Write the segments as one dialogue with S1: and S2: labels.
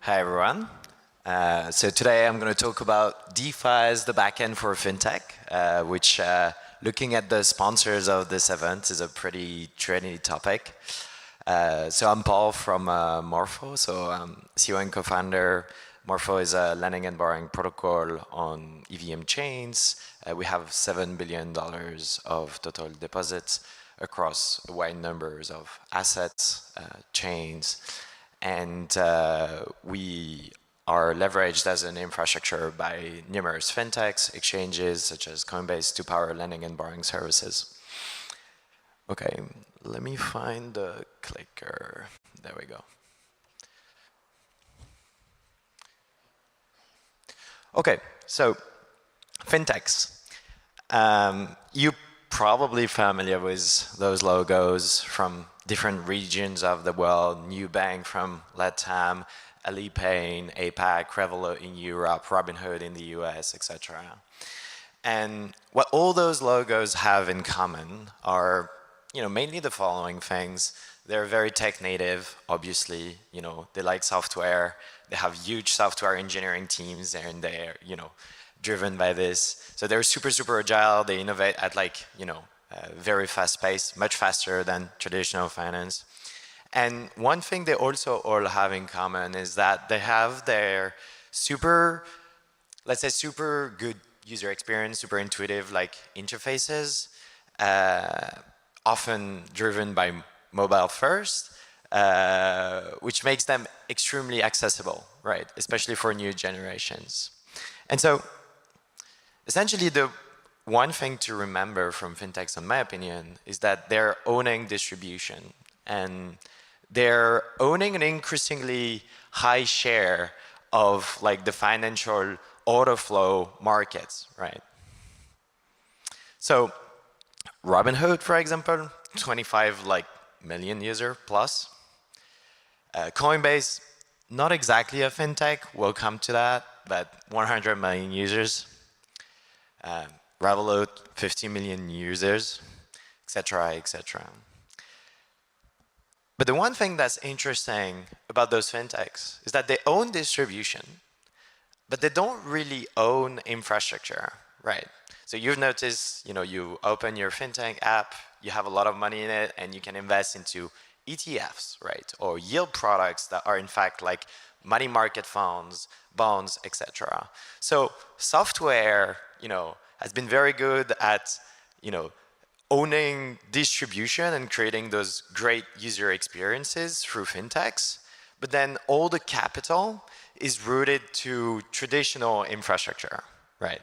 S1: Hi everyone. So today I'm going to talk about DeFi as the backend for Fintech, which looking at the sponsors of this event is a pretty trendy topic. So I'm Paul from Morpho, so I'm CEO and co-founder. Morpho is a lending and borrowing protocol on EVM chains. We have $7 billion of total deposits across a wide numbers of assets, chains, and we are leveraged as an infrastructure by numerous fintechs, exchanges such as Coinbase to power lending and borrowing services. Okay, let me find the clicker. There we go. Okay, so fintechs. You probably familiar with those logos from different regions of the world. Nubank from LATAM, Alipay in APAC, Revolut in Europe, Robinhood in the US, etc. And what all those logos have in common are, mainly the following things. They're very tech native, obviously. They like software. They have huge software engineering teams, and they're, driven by this. So they're super, super agile. They innovate at very fast pace, much faster than traditional finance. And one thing they also all have in common is that they have their super good user experience, super intuitive interfaces, often driven by mobile first, which makes them extremely accessible, right? Especially for new generations. And so essentially, the one thing to remember from fintechs, in my opinion, is that they're owning distribution, and they're owning an increasingly high share of the financial order flow markets, right? So Robinhood, for example, 25 million user plus. Coinbase, not exactly a fintech, we'll come to that, but 100 million users. Revolut, 50 million users, etc., etc. But the one thing that's interesting about those fintechs is that they own distribution, but they don't really own infrastructure, right? So you've noticed, you open your fintech app, you have a lot of money in it, and you can invest into ETFs, right? Or yield products that are in fact money market funds, bonds, etc. So software, has been very good at, owning distribution and creating those great user experiences through fintechs. But then all the capital is rooted to traditional infrastructure, right?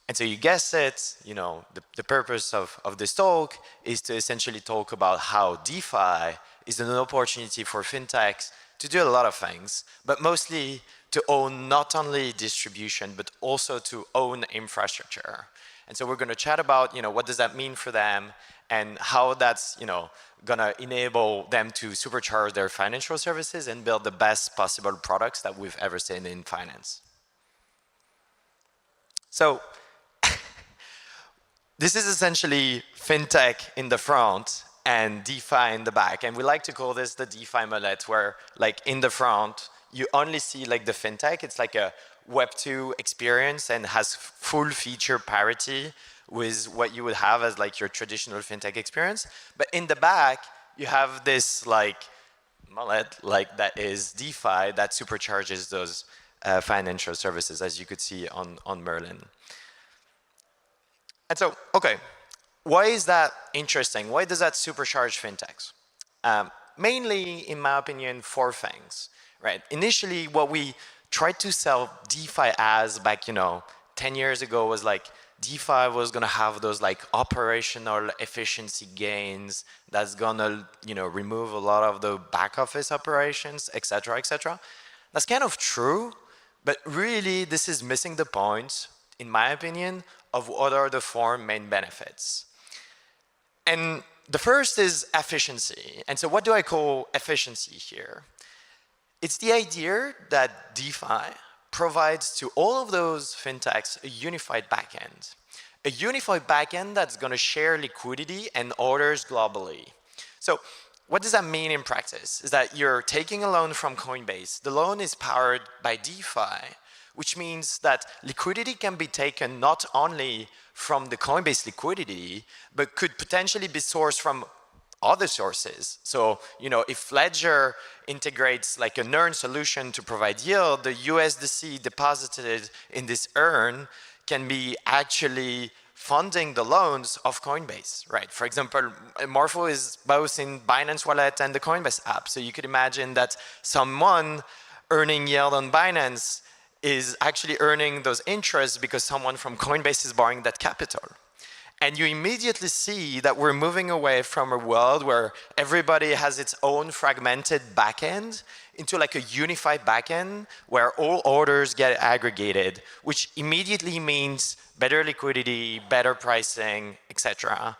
S1: And so you guessed it, the purpose of this talk is to essentially talk about how DeFi is an opportunity for fintechs to do a lot of things, but mostly to own not only distribution, but also to own infrastructure. And so we're going to chat about, what does that mean for them and how that's, going to enable them to supercharge their financial services and build the best possible products that we've ever seen in finance. So this is essentially fintech in the front and DeFi in the back. And we like to call this the DeFi mullet, where in the front, you only see the fintech. It's like a Web2 experience and has full feature parity with what you would have as your traditional fintech experience. But in the back, you have this mullet that is DeFi that supercharges those financial services, as you could see on Merlin. And so, okay, why is that interesting? Why does that supercharge fintechs? Mainly, in my opinion, 4 things, right? Initially, what we tried to sell DeFi as back, 10 years ago was DeFi was going to have those operational efficiency gains that's going to, remove a lot of the back office operations, et cetera, et cetera. That's kind of true, but really this is missing the point, in my opinion, of what are the 4 main benefits. And the first is efficiency. And so what do I call efficiency here? It's the idea that DeFi provides to all of those fintechs a unified backend. A unified backend that's going to share liquidity and orders globally. So what does that mean in practice? Is that you're taking a loan from Coinbase. The loan is powered by DeFi, which means that liquidity can be taken not only from the Coinbase liquidity, but could potentially be sourced from other sources. So, if Ledger integrates like an earn solution to provide yield, the USDC deposited in this earn can be actually funding the loans of Coinbase, right? For example, Morpho is both in Binance Wallet and the Coinbase app. So you could imagine that someone earning yield on Binance is actually earning those interests because someone from Coinbase is borrowing that capital. And you immediately see that we're moving away from a world where everybody has its own fragmented backend into like a unified backend where all orders get aggregated, which immediately means better liquidity, better pricing, etc.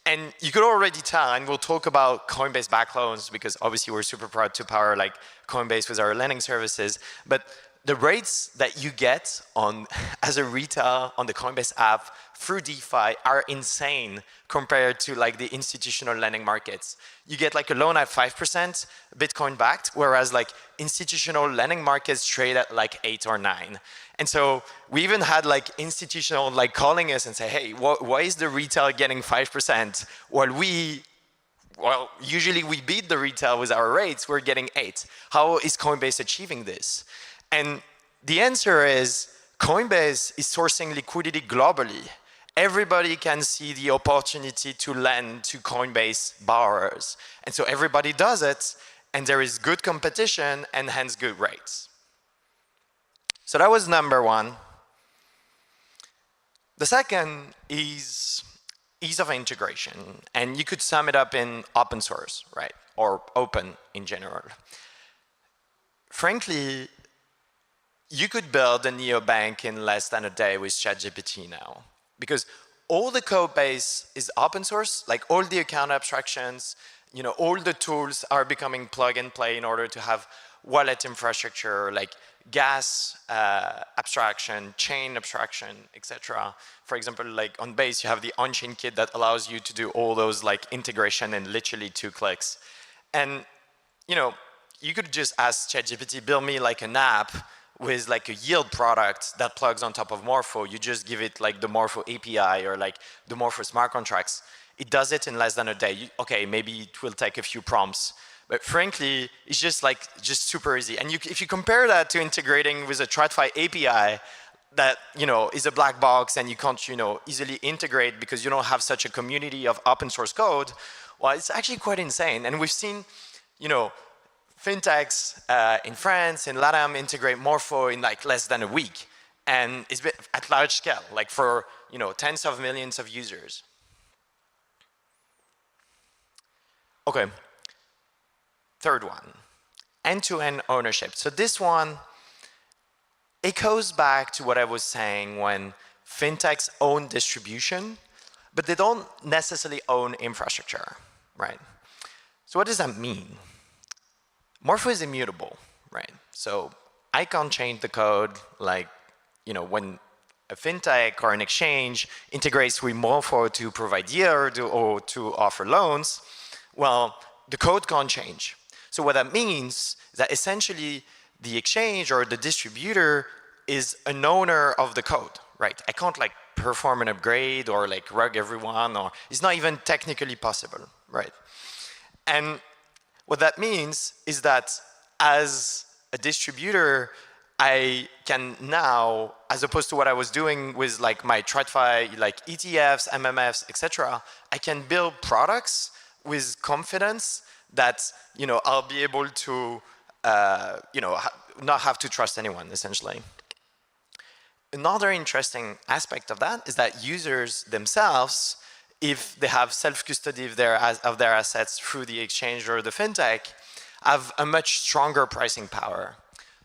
S1: And you could already tell, and we'll talk about Coinbase back loans because obviously we're super proud to power like Coinbase with our lending services, but the rates that you get on as a retail on the Coinbase app through DeFi are insane compared to like the institutional lending markets. You get like a loan at 5%, Bitcoin backed, whereas like institutional lending markets trade at like 8 or 9. And so we even had like institutional like calling us and say, hey, why is the retail getting 5% while usually we beat the retail with our rates, we're getting 8. How is Coinbase achieving this? And the answer is Coinbase is sourcing liquidity globally. Everybody can see the opportunity to lend to Coinbase borrowers. And so everybody does it, and there is good competition and hence good rates. So that was number one. The second is ease of integration. And you could sum it up in open source, right? Or open in general. Frankly, you could build a neobank in less than a day with ChatGPT now. Because all the code base is open source, like all the account abstractions, all the tools are becoming plug and play in order to have wallet infrastructure, like gas abstraction, chain abstraction, etc. For example, like on Base, you have the Onchain kit that allows you to do all those like integration in literally 2 clicks. And, you could just ask ChatGPT, build me like an app with like a yield product that plugs on top of Morpho. You just give it like the Morpho API or like the Morpho smart contracts. It does it in less than a day. Okay, maybe it will take a few prompts, but frankly, it's just super easy. And if you compare that to integrating with a TradFi API that is a black box and you can't easily integrate because you don't have such a community of open source code, well, it's actually quite insane. And we've seen Fintechs in France, in LATAM, integrate Morpho in like less than a week. And it's been at large scale, like for tens of millions of users. Okay, third one, end-to-end ownership. So this one, it goes back to what I was saying when Fintechs own distribution, but they don't necessarily own infrastructure, right? So what does that mean? Morpho is immutable, right? So I can't change the code like, when a fintech or an exchange integrates with Morpho to provide yield or to offer loans, well, the code can't change. So what that means is that essentially the exchange or the distributor is an owner of the code, right? I can't like perform an upgrade or like rug everyone, or it's not even technically possible, right? And what that means is that as a distributor, I can now, as opposed to what I was doing with like my TradFi, like ETFs, MMFs, etc., I can build products with confidence that I'll be able to not have to trust anyone, essentially. Another interesting aspect of that is that users themselves, if they have self-custody of their assets through the exchange or the fintech, have a much stronger pricing power.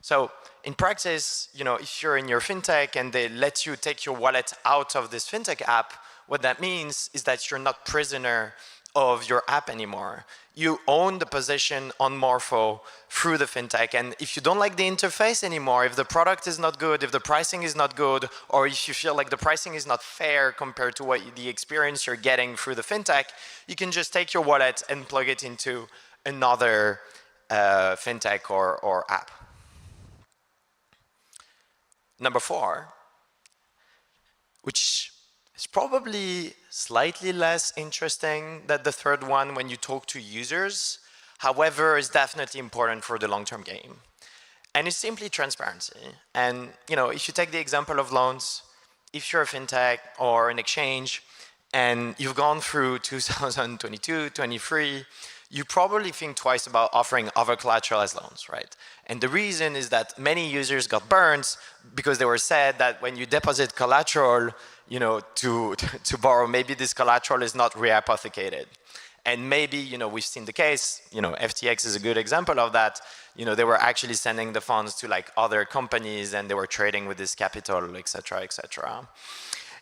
S1: So in practice, if you're in your fintech and they let you take your wallet out of this fintech app, what that means is that you're not prisoner of your app anymore. You own the position on Morpho through the fintech. And if you don't like the interface anymore, if the product is not good, if the pricing is not good, or if you feel like the pricing is not fair compared to what the experience you're getting through the fintech, you can just take your wallet and plug it into another fintech or app. Number 4, which is probably slightly less interesting than the third one when you talk to users, however, is definitely important for the long-term game. And it's simply transparency. And if you take the example of loans, if you're a fintech or an exchange, and you've gone through 2022, 23, you probably think twice about offering other collateral as loans, right? And the reason is that many users got burned because they were said that when you deposit collateral, to borrow, maybe this collateral is not rehypothecated. And maybe, we've seen the case, FTX is a good example of that. They were actually sending the funds to like other companies and they were trading with this capital, et cetera, et cetera.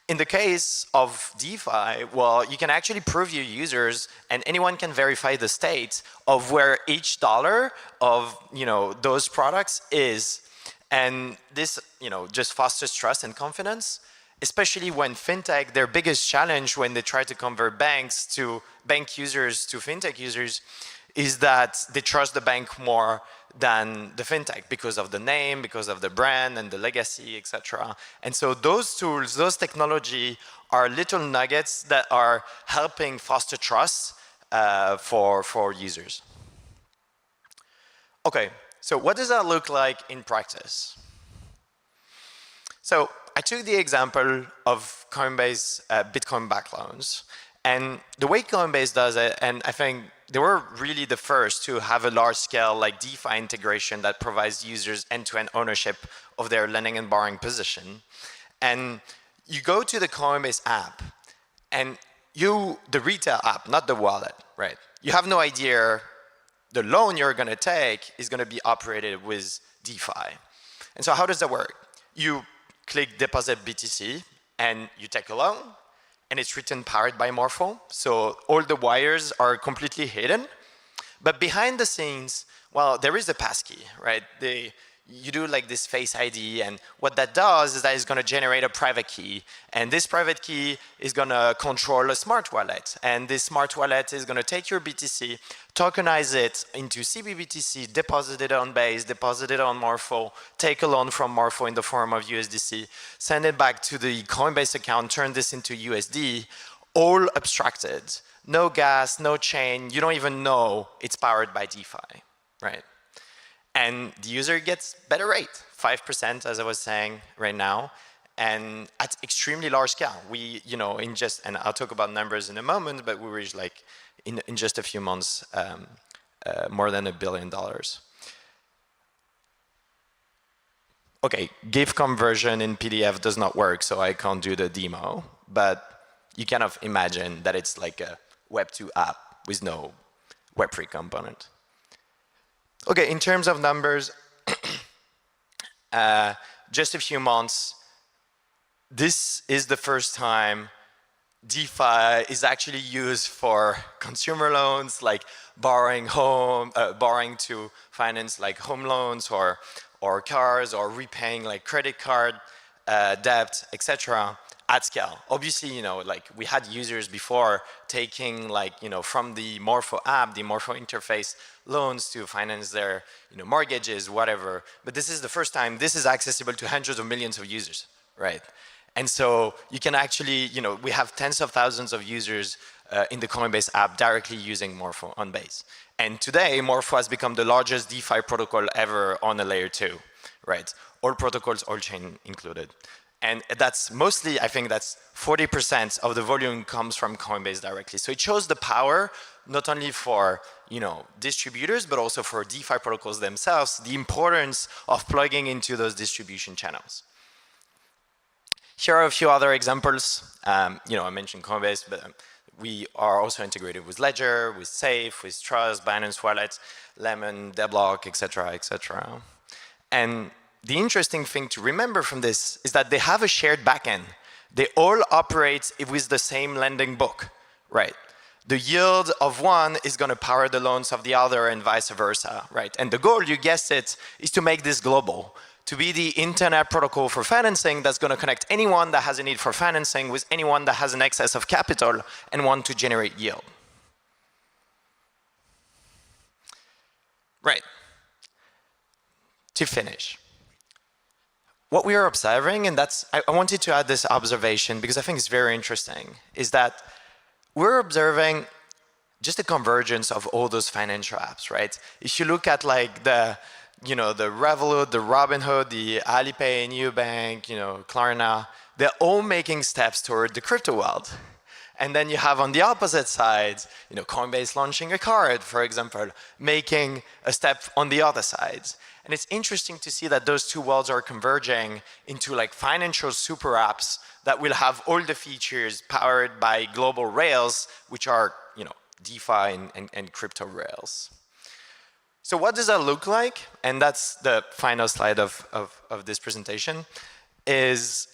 S1: In the case of DeFi, well, you can actually prove your users and anyone can verify the state of where each dollar of, those products is. And this, just fosters trust and confidence, especially when fintech, their biggest challenge when they try to convert bank users to fintech users is that they trust the bank more than the fintech because of the name, because of the brand and the legacy, etc. And so those tools, those technology are little nuggets that are helping foster trust for users. Okay, so what does that look like in practice? So I took the example of Coinbase Bitcoin-backed loans. And the way Coinbase does it, and I think they were really the first to have a large-scale like DeFi integration that provides users end-to-end ownership of their lending and borrowing position. And you go to the Coinbase app, and the retail app, not the wallet, right? You have no idea the loan you're going to take is going to be operated with DeFi. And so how does that work? You click deposit BTC, and you take a loan, and it's written powered by Morpho. So all the wires are completely hidden. But behind the scenes, well, there is a passkey, right? You do like this Face ID, and what that does is that it's going to generate a private key. And this private key is going to control a smart wallet. And this smart wallet is going to take your BTC, tokenize it into CBBTC, deposit it on Base, deposit it on Morpho, take a loan from Morpho in the form of USDC, send it back to the Coinbase account, turn this into USD, all abstracted. No gas, no chain. You don't even know it's powered by DeFi, right? And the user gets better rate, 5%, as I was saying right now, and at extremely large scale. We, and I'll talk about numbers in a moment, but we reached like, in just a few months, more than $1 billion. Okay, GIF conversion in PDF does not work, so I can't do the demo, but you kind of imagine that it's like a Web2 app with no Web3 component. Okay, in terms of numbers, just a few months, this is the first time DeFi is actually used for consumer loans, like borrowing to finance like home loans or cars, or repaying like credit card debt, etc. at scale. Obviously, like we had users before taking like, from the Morpho app, the Morpho interface, loans to finance their, mortgages, whatever. But this is the first time this is accessible to hundreds of millions of users, right? And so you can actually, we have tens of thousands of users in the Coinbase app directly using Morpho on Base. And today, Morpho has become the largest DeFi protocol ever on a layer 2, right? All protocols, all chain included. And that's mostly, I think that's 40% of the volume comes from Coinbase directly. So it shows the power, not only for distributors, but also for DeFi protocols themselves, the importance of plugging into those distribution channels. Here are a few other examples. I mentioned Coinbase, but we are also integrated with Ledger, with Safe, with Trust, Binance Wallet, Lemon, Deblock, etc., etc. And the interesting thing to remember from this is that they have a shared backend. They all operate with the same lending book, right? the yield of one is going to power the loans of the other and vice versa, right? And the goal, you guessed it, is to make this global, to be the internet protocol for financing that's going to connect anyone that has a need for financing with anyone that has an excess of capital and want to generate yield. Right. To finish, what we are observing, and I wanted to add this observation because I think it's very interesting, is that we're observing just a convergence of all those financial apps, right? If you look at like the Revolut, the Robinhood, the Alipay, Nubank, Klarna, they're all making steps toward the crypto world. And then you have on the opposite side, Coinbase launching a card, for example, making a step on the other side. And it's interesting to see that those two worlds are converging into like financial super apps that will have all the features powered by global rails, which are, DeFi and crypto rails. So what does that look like? And that's the final slide of this presentation, is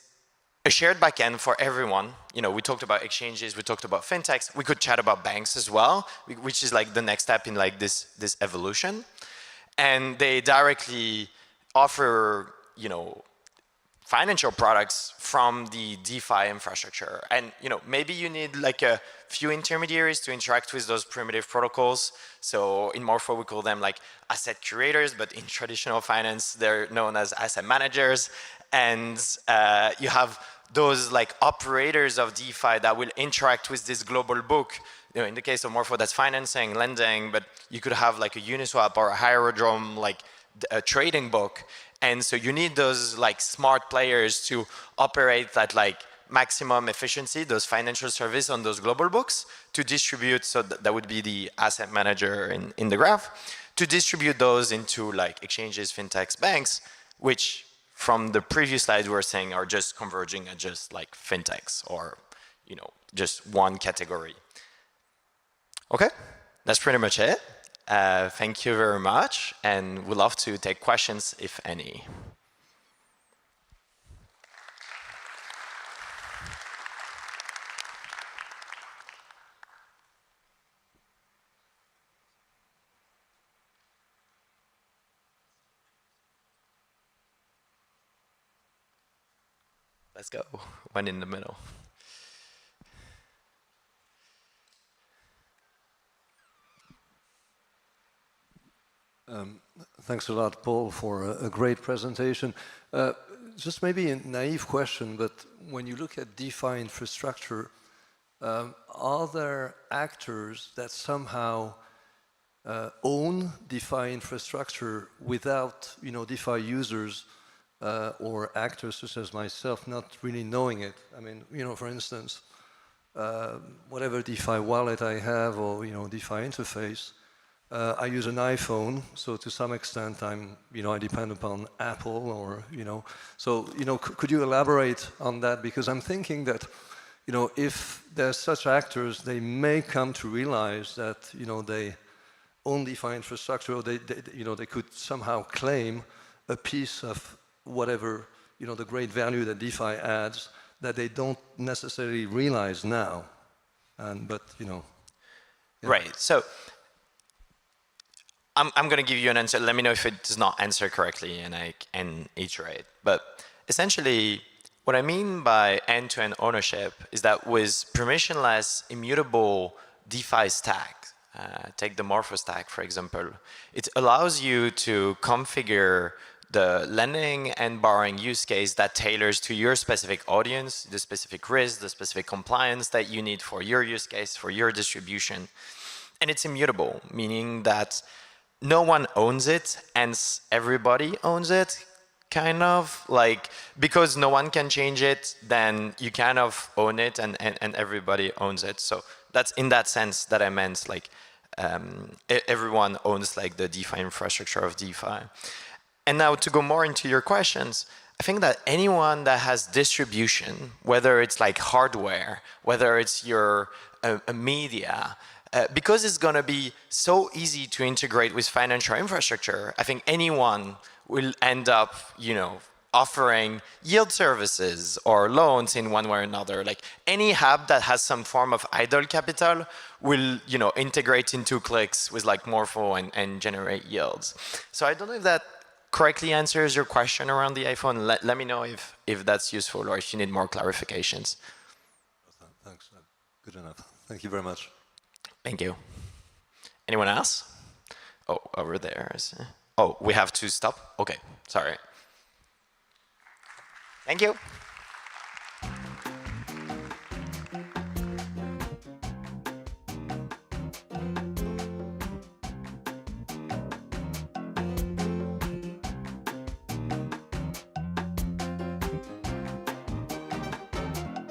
S1: a shared backend for everyone. We talked about exchanges, we talked about fintechs, we could chat about banks as well, which is like the next step in like this evolution. And they directly offer, financial products from the DeFi infrastructure. And maybe you need like a few intermediaries to interact with those primitive protocols. So in Morpho, we call them like asset curators, but in traditional finance, they're known as asset managers. And you have those like operators of DeFi that will interact with this global book. In the case of Morpho, that's financing, lending, but you could have like a Uniswap or a Hierodrome, like a trading book. And so you need those like smart players to operate at like maximum efficiency, those financial services on those global books to distribute. So that would be the asset manager in the graph, to distribute those into like exchanges, fintechs, banks, which from the previous slides we were saying are just converging at just like fintechs or, just one category. Okay, that's pretty much it. Thank you very much, and we'd love to take questions, if any. Let's go, one in the middle.
S2: Thanks a lot, Paul, for a great presentation. Just maybe a naive question, but when you look at DeFi infrastructure, are there actors that somehow own DeFi infrastructure without, DeFi users or actors such as myself not really knowing it? I mean, for instance, whatever DeFi wallet I have or, DeFi interface, I use an iPhone, so to some extent I depend upon Apple or, So, could you elaborate on that? Because I'm thinking that, if there's such actors, they may come to realize that, they own DeFi infrastructure, or they could somehow claim a piece of whatever, the great value that DeFi adds that they don't necessarily realize now. But.
S1: Right. So I'm going to give you an answer. Let me know if it does not answer correctly and I can iterate. But essentially, what I mean by end-to-end ownership is that with permissionless, immutable DeFi stack, take the Morpho stack, for example, it allows you to configure the lending and borrowing use case that tailors to your specific audience, the specific risk, the specific compliance that you need for your use case, for your distribution. And it's immutable, meaning that no one owns it, and everybody owns it, kind of. Like, because no one can change it, then you kind of own it, and everybody owns it. So that's in that sense that I meant, like, everyone owns like the DeFi infrastructure of DeFi. And now to go more into your questions, I think that anyone that has distribution, whether it's like hardware, whether it's your media, because it's going to be so easy to integrate with financial infrastructure, I think anyone will end up, offering yield services or loans in one way or another. Like any hub that has some form of idle capital will, integrate in 2 clicks with like Morpho and generate yields. So I don't know if that correctly answers your question around the iPhone. Let me know if that's useful or if you need more clarifications.
S2: Thanks. Good enough. Thank you very much.
S1: Thank you. Anyone else? Oh, over there. Oh, we have to stop? Okay, sorry. Thank you.